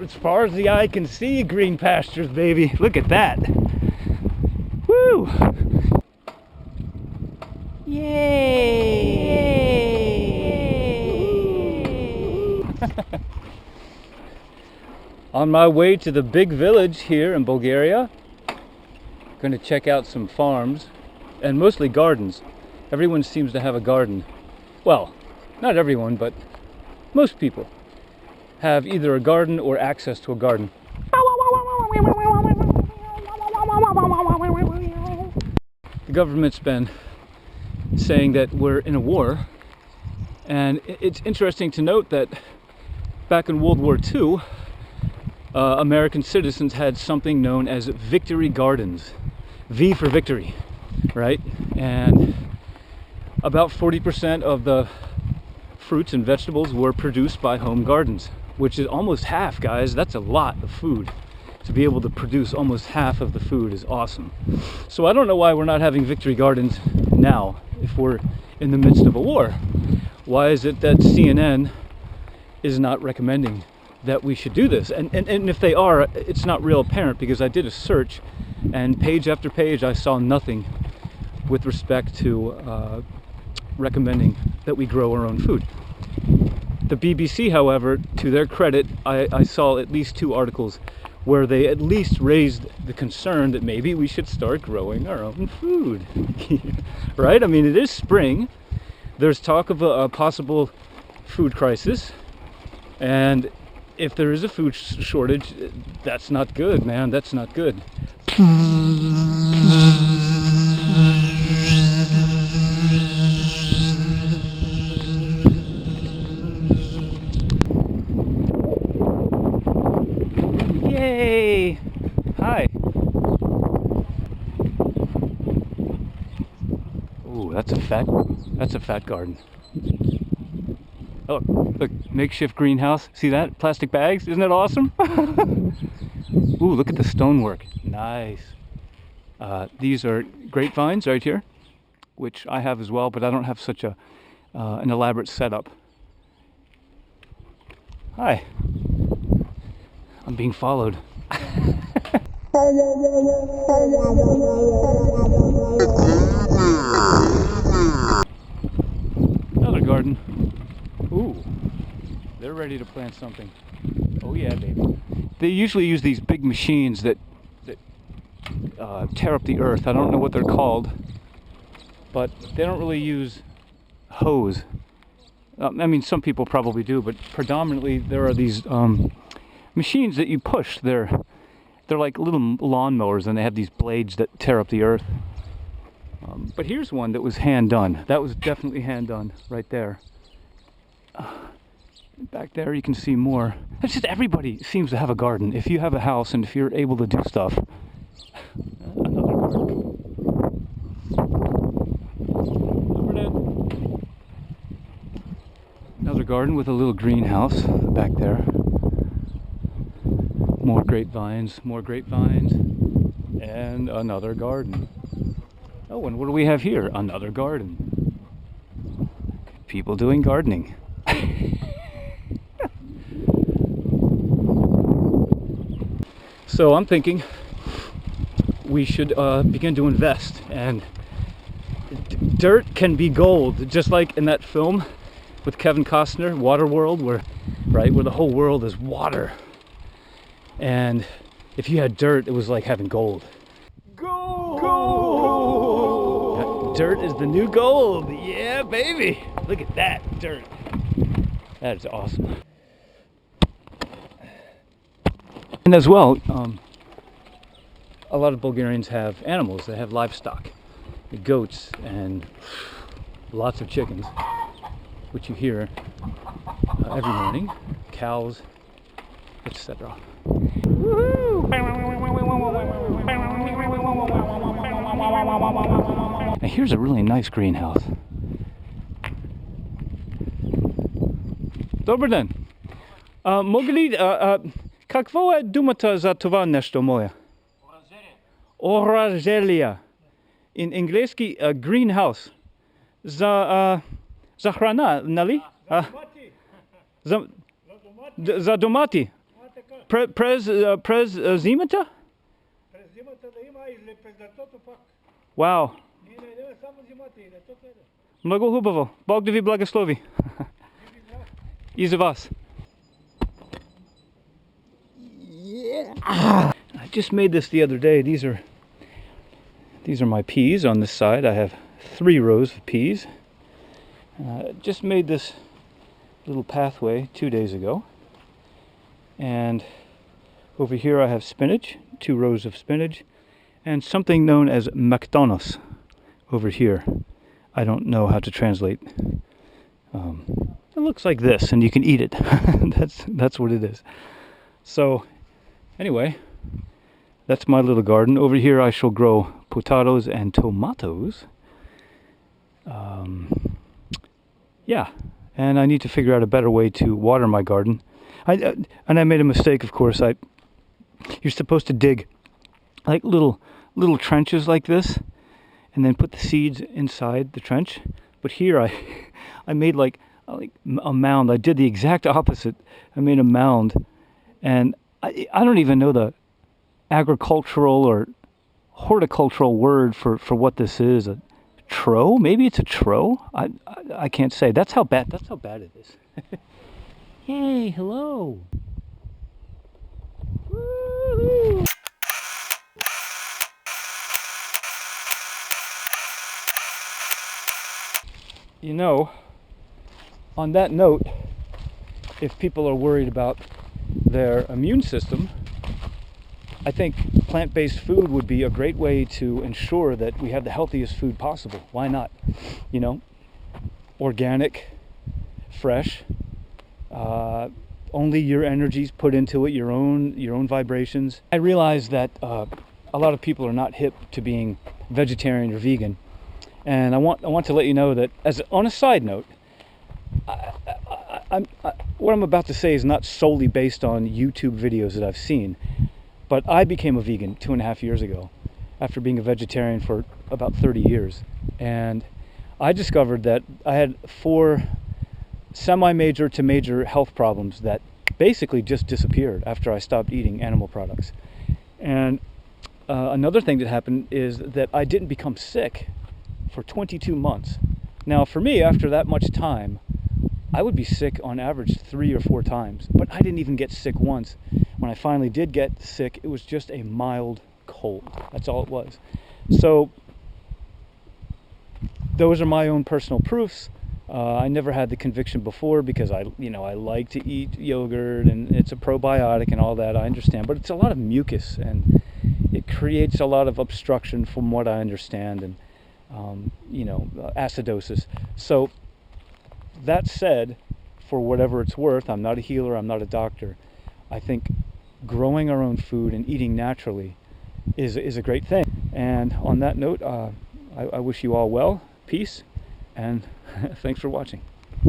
as far as the eye can see, green pastures, baby. Look at that. Woo! Yay! On my way to the big village here in Bulgaria. Going to check out some farms and mostly gardens. Everyone seems to have a garden. Well, not everyone, but most people have either a garden or access to a garden. The government's been saying that we're in a war, and it's interesting to note that back in World War II, American citizens had something known as victory gardens. V for victory, right? And about 40% of the fruits and vegetables were produced by home gardens, which is almost half, guys. That's a lot of food. To be able to produce almost half of the food is awesome. So I don't know why we're not having victory gardens now if we're in the midst of a war. Why is it that CNN is not recommending that we should do this? And if they are, it's not real apparent, because I did a search and page after page I saw nothing with respect to recommending that we grow our own food. The BBC, however, to their credit, I saw at least 2 articles where they at least raised the concern that maybe we should start growing our own food. Right? I mean, it is spring. There's talk of a possible food crisis, and if there is a food shortage, that's not good, man. That's not good. Yay! Hi. Ooh, that's a fat garden. Oh, look, makeshift greenhouse. See that? Plastic bags. Isn't that awesome? Ooh, look at the stonework. Nice. These are grapevines right here, which I have as well, but I don't have such an elaborate setup. Hi. I'm being followed. Another garden. Ooh, they're ready to plant something. Oh yeah, baby. They usually use these big machines that tear up the earth. I don't know what they're called, but they don't really use hose. I mean, some people probably do, but predominantly there are these machines that you push. They're like little lawnmowers, and they have these blades that tear up the earth. But here's one that was hand done. That was definitely hand done right there. Back there you can see more. It's just everybody seems to have a garden. If you have a house and if you're able to do stuff. Another garden. Another garden with a little greenhouse back there. More grapevines, and another garden. Oh, and what do we have here? Another garden. People doing gardening. So I'm thinking we should begin to invest, and dirt can be gold, just like in that film with Kevin Costner, Waterworld, where the whole world is water. And if you had dirt, it was like having gold. Gold! Gold! Dirt is the new gold. Yeah, baby. Look at that dirt. That is awesome. And as well, a lot of Bulgarians have animals. They have livestock, goats, and lots of chickens, which you hear every morning. Cows, etc. And here's a really nice greenhouse. Добър ден. Мога ли, какво е думата за това нещо моя? Оранжерия. In английски greenhouse. За храна, нали? За домати. Prez zimata? Зимата да има или през лятото пак. Wow. Ние не идем само зимата и лятото е. Много хубаво. Бог да ви благослови. И за вас. I just made this the other day. These are my peas on this side. I have 3 rows of peas. Just made this little pathway 2 days ago. And over here I have spinach, 2 rows of spinach, and something known as McDonald's over here. I don't know how to translate. It looks like this, and you can eat it. That's what it is. So, anyway, that's my little garden. Over here I shall grow potatoes and tomatoes. Yeah, and I need to figure out a better way to water my garden. And I made a mistake, of course. You're supposed to dig like little trenches like this, and then put the seeds inside the trench. But here I made like a mound. I did the exact opposite. I made a mound, and I don't even know the agricultural or horticultural word for what this is. A trough? Maybe it's a trough? I can't say. That's how bad it is. Hey, hello. Woo-hoo. You know, on that note, if people are worried about their immune system, I think plant-based food would be a great way to ensure that we have the healthiest food possible. Why not? You know, organic, fresh, only your energies put into it, your own vibrations. I realize that a lot of people are not hip to being vegetarian or vegan, and I want to let you know that, on a side note, what I'm about to say is not solely based on YouTube videos that I've seen. But I became a vegan 2.5 years ago after being a vegetarian for about 30 years. And I discovered that I had 4 semi-major to major health problems that basically just disappeared after I stopped eating animal products. And another thing that happened is that I didn't become sick for 22 months. Now, for me, after that much time, I would be sick on average 3 or 4 times, but I didn't even get sick once. When I finally did get sick, it was just a mild cold. That's all it was. So those are my own personal proofs. I never had the conviction before because I like to eat yogurt and it's a probiotic and all that. I understand, but it's a lot of mucus and it creates a lot of obstruction from what I understand, and acidosis. So that said, for whatever it's worth, I'm not a healer, I'm not a doctor. I think growing our own food and eating naturally is a great thing. And on that note, I wish you all well, peace, and thanks for watching.